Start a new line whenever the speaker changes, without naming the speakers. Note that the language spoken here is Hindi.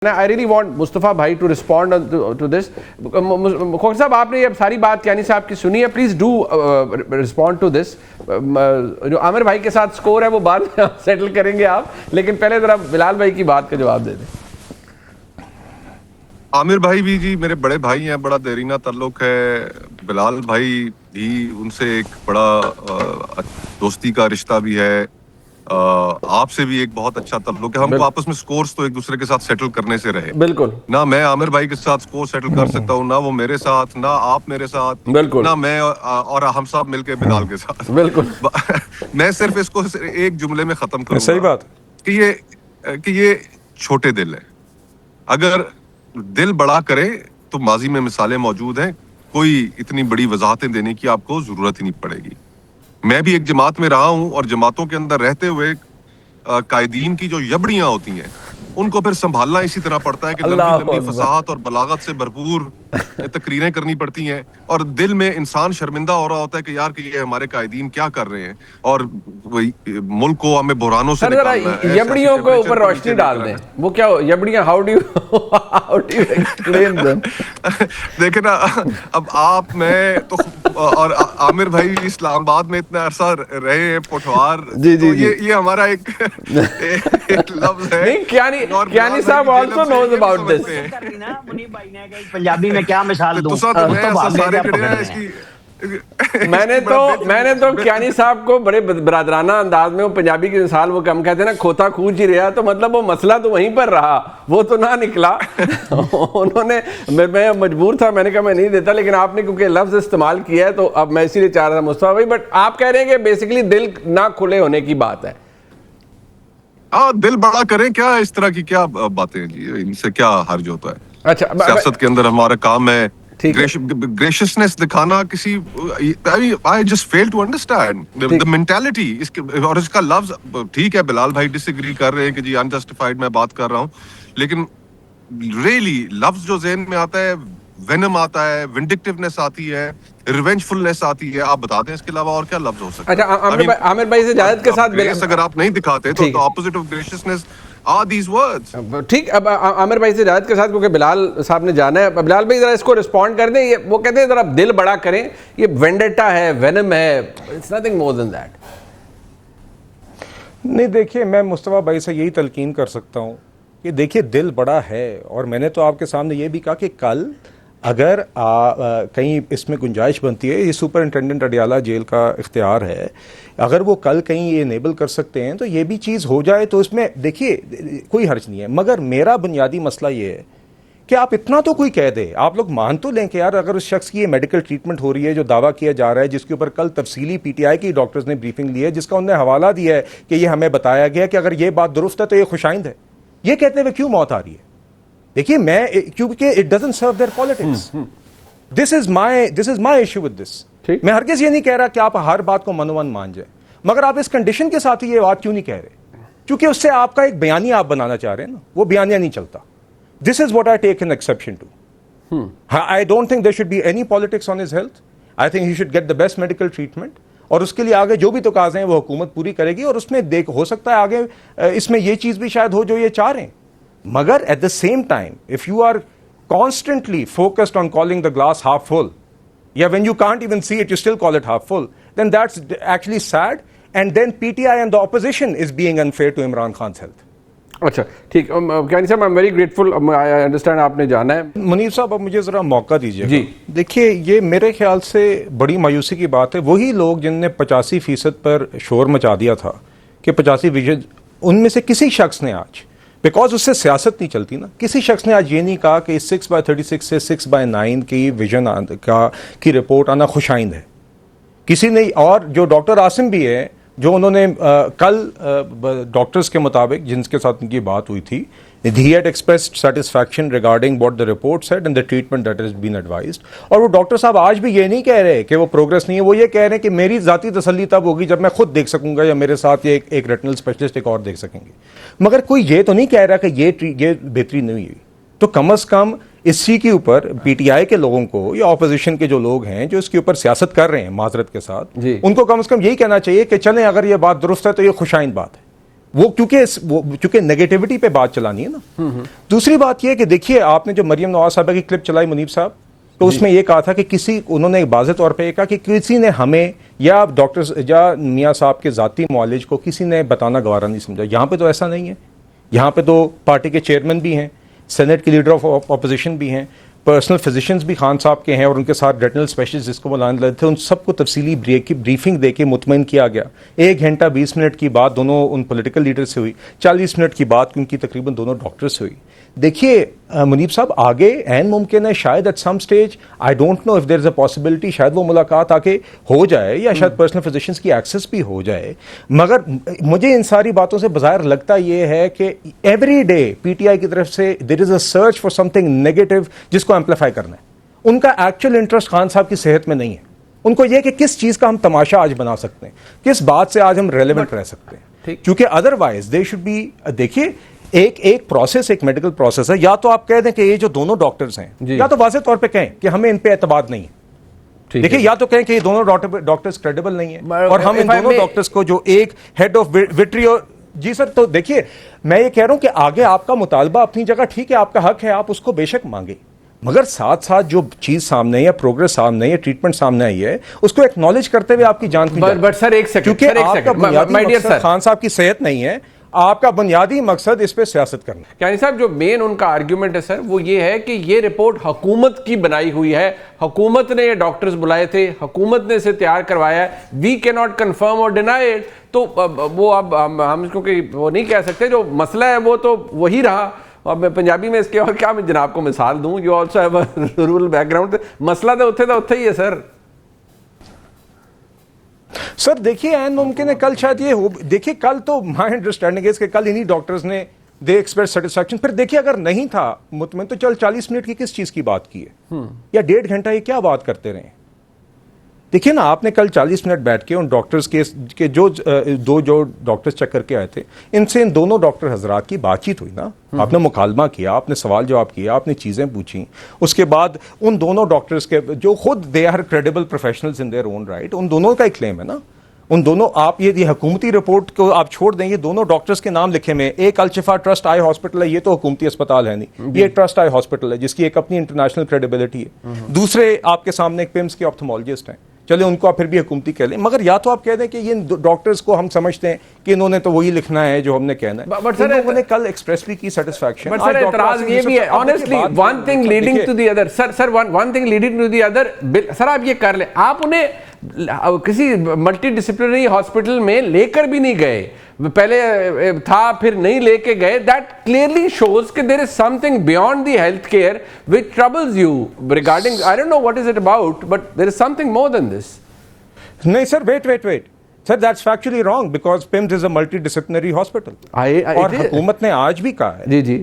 I really want Mustafa भाई to respond to this. Khokhar साहब आपने ये सारी बात यानी साहब की सुनी है, please do respond to this. जो आमिर भाई के साथ स्कोर है वो बाद में सेटल करेंगे आप, लेकिन पहले जरा बिलाल भाई की बात का जवाब दे दें.
आमिर भाई भी जी मेरे बड़े भाई हैं, बड़ा देरीना ताल्लुक है. बिलाल भाई भी उनसे एक बड़ा दोस्ती का रिश्ता भी है. आपसे भी एक बहुत अच्छा ताल्लुक है. हम आपस में स्कोर्स तो एक दूसरे के साथ सेटल करने से रहे.
बिल्कुल
ना मैं आमिर भाई के साथ स्कोर सेटल कर सकता हूँ, ना वो मेरे साथ, ना आप मेरे साथ,
बिल्कुल,
ना मैं और हम सब मिलके बिलाल के साथ.
बिल्कुल.
मैं सिर्फ इसको एक जुमले में खत्म करूंगा.
सही बात
कि ये छोटे दिल है. अगर दिल बड़ा करे तो माजी में मिसालें मौजूद हैं. कोई इतनी बड़ी वजाहतें देने की आपको जरूरत ही नहीं पड़ेगी. मैं भी एक जमात में रहा हूं और जमातों के अंदर रहते हुए कायदीन की जो यबड़ियां होती हैं उनको फिर संभालना इसी तरह पड़ता है कि लंबी फसाहत और बलागत से भरपूर तकरीरें करनी पड़ती हैं. और दिल में इंसान शर्मिंदा हो रहा होता है कि यार कि ये हमारे कायदीन क्या कर रहे हैं और मुल्क को हमें बुरानों से निकालना है.
यबड़ियों को ऊपर रोशनी डाल दें. वो क्या यबड़ियां, how do you explain them?
देखे ना, अब आप, मैं तो और आमिर भाई इस्लामाबाद में इतना अरसा रहे हैं, पोठवार.
जी,
तो
जी,
ये हमारा एक लफ्ज है.
नहीं, क्यानी साहब also knows about this.
Punjabi में क्या मिसाल दूं?
मैंने तो क्यानी साहब को बड़े बरादराना अंदाज में वो पंजाबी की मिसाल, वो कम कहते हैं ना, खोता खूंच ही रहा, तो मतलब वो मसला तो वहीं पर रहा, वो तो ना निकला. उन्होंने, मैं मजबूर था, मैंने कहा मैं नहीं देता, लेकिन आपने क्योंकि लफ्ज इस्तेमाल किया है तो अब मैं इसीलिए चाह रहा था मुस्तफा भाई. बट आप कह रहे हैं कि बेसिकली दिल ना खुले होने की बात है.
दिल बड़ा करें क्या, इस तरह की क्या बातें हैं जी, इनसे क्या हर्ज होता है?
अच्छा,
सियासत के अंदर हमारा काम है ग्रेशियसनेस दिखाना. किसी I just fail to understand the mentality. इसके और इसका लफ्ज ठीक है, बिलाल भाई डिसएग्री कर रहे हैं कि जी अनजस्टिफाइड मैं बात कर रहा हूँ, लेकिन रियली लफ्ज जो ज़हन में आता है, वेनम आता है, विंडिक्टिवनेस आती है, रिवेंजफुलनेस आती है. आप बता दें इसके अलावा और क्या लफ्ज हो सकता है?
अच्छा, आमिर भाई से इजाजत के साथ
अगर आप नहीं दिखाते तो opposite of graciousness are these words.
ठीक. अब आमिर भाई से इजाजत के साथ, क्योंकि बिलाल साहब ने जाना है, बिलाल भाई जरा इसको रिस्पॉन्ड कर दें. ये वो कहते हैं जरा दिल बड़ा करें, ये वेंडेटा है, वेनम है, it's nothing more than that.
नहीं, देखिए, मैं मुस्तफा भाई से यही तलकीन कर सकता हूँ कि देखिए दिल बड़ा है, और मैंने तो आपके सामने ये भी कहा कि कल अगर कहीं इसमें गुंजाइश बनती है, ये सुपरिंटेंडेंट अडियाला जेल का इख्तियार है, अगर वो कल कहीं ये इनेबल कर सकते हैं तो ये भी चीज़ हो जाए तो इसमें देखिए कोई हर्ज नहीं है. मगर मेरा बुनियादी मसला ये है कि आप इतना तो कोई कह दे, आप लोग मान तो लें कि यार अगर उस शख्स की ये मेडिकल ट्रीटमेंट हो रही है जो दावा किया जा रहा है, जिसके ऊपर कल तफसीली पीटीआई की डॉक्टर्स ने ब्रीफिंग ली है, जिसका उन्होंने हवाला दिया है कि ये हमें बताया गया कि अगर ये बात दुरुस्त है तो ये खुशाइंद है, ये कहते हुए क्यों मौत आ रही है? देखिए, मैं क्योंकि it doesn't serve their politics. This is my issue with this. मैं हरगिज़ ये नहीं कह रहा कि आप हर बात को मनोमन मान जाए, मगर आप इस कंडीशन के साथ ही ये बात क्यों नहीं कह रहे? क्योंकि उससे आपका एक बयानिया आप बनाना चाह रहे हैं ना, वो बयानिया नहीं चलता. This is what I take an exception to. I don't think there should be any politics on his health. I think he should get the best medical treatment, और उसके लिए आगे जो भी तकाज़े हैं वो हुकूमत पूरी करेगी, और उसमें हो सकता है आगे इसमें ये चीज़ भी शायद हो जो ये चाह रहे हैं. मगर at the same time if you are constantly focused on calling the glass half full, या when you can't even see it you still call it half full, then that's actually sad. And then PTI and the opposition is being unfair to Imran Khan's health.
अच्छा, ठीक. क्यानी साहब, I am very grateful. I understand आपने जाना है.
मुनीर साहब, अब मुझे ज़रा मौका दीजिए
जी.
देखिए, ये मेरे ख्याल से बड़ी मायूसी की बात है. वही लोग जिनने 85% पर शोर मचा दिया था कि 85%, उनमें से किसी शख्स ने आज, बिकॉज उससे सियासत नहीं चलती ना, किसी शख्स ने आज ये नहीं कहा कि 6/36 से 6/9 की विजन की रिपोर्ट आना खुशाइंद है. किसी ने, और जो डॉक्टर आसिम भी है, जो उन्होंने कल डॉक्टर्स के मुताबिक जिनके साथ उनकी बात हुई थी, he had expressed satisfaction regarding what the report said and the treatment that has been advised. और वो डॉक्टर साहब आज भी ये नहीं कह रहे कि वो प्रोग्रेस नहीं है, वो ये कह रहे हैं कि मेरी ज़ाती तसल्ली तब होगी जब मैं खुद देख सकूंगा, या मेरे साथ ये एक रेटिनल स्पेशलिस्ट एक और देख सकेंगे. मगर कोई ये तो नहीं कह रहा कि ये बेहतरी नहीं हुई. तो कम अज़ कम इसी के ऊपर पीटीआई के लोगों को, या ऑपोजिशन के जो लोग हैं जो इसके ऊपर सियासत कर रहे हैं माजरत के साथ, उनको कम से कम यही कहना चाहिए कि चलें, अगर ये बात दुरुस्त है तो ये खुशाइंद बात है. वो क्योंकि नेगेटिविटी पे बात चलानी है ना। दूसरी बात ये कि देखिए, आपने जो मरियम नवाज साहबा की क्लिप चलाई मुनीब साहब, तो उसमें ये कहा था कि उन्होंने वाज़े तौर पे कहा कि किसी ने हमें या डॉक्टर या मियाँ साहब के ज़ाती मुआलिज को किसी ने बताना गवारा नहीं समझा। यहाँ पे तो ऐसा नहीं है। यहाँ पे तो पार्टी के चेयरमैन भी हैं, सेनेट के लीडर ऑफ अपोजिशन भी हैं, पर्सनल फिजिशियंस भी खान साहब के हैं, और उनके साथ रेटिनल स्पेशलिस्ट जिसको बुलाने लगे थे, उन सबको तफसीली ब्रीफिंग दे के मुतमईन किया गया। 1 घंटा 20 मिनट की बात दोनों उन पॉलिटिकल लीडर से हुई, 40 मिनट की बात उनकी तकरीबन दोनों डॉक्टर से हुई। देखिए मुनीब साहब, आगे एन मुमकिन है शायद at some stage, I don't know if there is a possibility, शायद वो मुलाकात आके हो जाए या शायद पर्सनल फिजिशियंस की एक्सेस भी हो जाए। मगर मुझे इन सारी बातों से बाहर लगता ये है कि एवरी डे पीटीआई की तरफ से there is a search for something negative जिसको एम्पलीफाई करना है। उनका एक्चुअल इंटरेस्ट खान साहब की सेहत में नहीं है। उनको यह कि किस चीज का हम तमाशा आज बना सकते हैं, किस बात से आज हम रेलेवेंट रह सकते हैं, क्योंकि अदरवाइज दे शुड बी, देखिए एक प्रोसेस, एक मेडिकल प्रोसेस है। या तो आप कह दें कि ये जो दोनों डॉक्टर्स हैं, या तो वाज़ेह तौर पे कहें कि हमें इन पे एतबार नहीं है। देखिए, या तो कहें कि ये दोनों डॉक्टर्स क्रेडिबल नहीं है, और हम इन दोनों डॉक्टर्स को जो एक head of vitreo, ji sir, तो देखिए मैं ये कह रहा हूं कि आगे आपका मुतालबा अपनी जगह ठीक है, आपका हक है, आप उसको बेशक मांगे, मगर साथ साथ जो चीज सामने है या प्रोग्रेस सामने है या ट्रीटमेंट सामने आई है, उसको एक्नॉलेज करते हुए आपकी जान की
बट सर एक सेकंड,
क्योंकि आपका बुनियादी मकसद खान साहब की सेहत नहीं है, आपका बुनियादी मकसद इस पे सियासत करना है।
क्यानी साहब, जो मेन उनका आर्ग्यूमेंट है सर, वो ये है कि ये रिपोर्ट हुकूमत की बनाई हुई है, हुकूमत ने ये डॉक्टर्स बुलाए थे, हुकूमत ने इसे तैयार करवाया है, वी कैन नॉट कंफर्म और डिनाई इट। तो वो अब हम क्योंकि वो नहीं कह सकते, जो मसला है वो तो वही रहा। अब मैं पंजाबी में इसके और क्या मैं जनाब को मिसाल दूं, you also have a rural background, मसला तो उत्थे ही है सर।
सर देखिए, एन मुमकिन है कल शायद ये हो, देखिए कल तो माई अंडरस्टैंडिंग है कि कल इन्हीं डॉक्टर्स ने दे एक्सप्रेस सेटिस्फैक्शन। फिर देखिए अगर नहीं था मुतमईन तो चल 40 मिनट की किस चीज की बात की है, या 1.5 घंटा ये क्या बात करते रहे। देखिए ना, आपने कल 40 मिनट बैठ के उन डॉक्टर्स के जो डॉक्टर्स चेक करके आए थे, इनसे इन दोनों डॉक्टर हजरात की बातचीत हुई ना, आपने मुकालमा किया, आपने सवाल जवाब किया, आपने चीज़ें पूछी। उसके बाद उन दोनों डॉक्टर्स के जो खुद they are credible professionals in their own right, उन दोनों का एक क्लेम है ना, उन दोनों, आप ये हुकूमती रिपोर्ट को आप छोड़ दें, ये दोनों डॉक्टर्स के नाम लिखे में, एक अल-शिफा ट्रस्ट आई हॉस्पिटल है, ये तो हुकूमती अस्पताल है नहीं, ये ट्रस्ट आई हॉस्पिटल है जिसकी एक अपनी इंटरनेशनल क्रेडिबिलिटी है। दूसरे आपके सामने एक पिम्स के ऑप्थेमोलॉजिस्ट हैं, चले उनको आप फिर भी हुकूमती कह लें, मगर या तो आप कह दें कि ये डॉक्टर्स को हम समझते हैं कि इन्होंने तो वही लिखना है जो हमने कहना है।
बट सर
उन्होंने कल एक्सप्रेस भी की सेटिस्फैक्शन।
बट सर एतराज ये भी है, honestly, one thing leading to the other, sir one thing leading to the other. Sir आप ये कर ले, आप उन्हें किसी मल्टी डिसिप्लिनरी हॉस्पिटल में लेकर भी नहीं गए, पहले था फिर नहीं लेके गए, दैट क्लियरली शोज कि there is something beyond the health care which troubles you regarding, I don't know what is it about, but there is something more than this.
नहीं sir, wait sir, that's factually wrong because PIMS is a multi disciplinary hospital, और हुकूमत ने आज भी कहा है
जी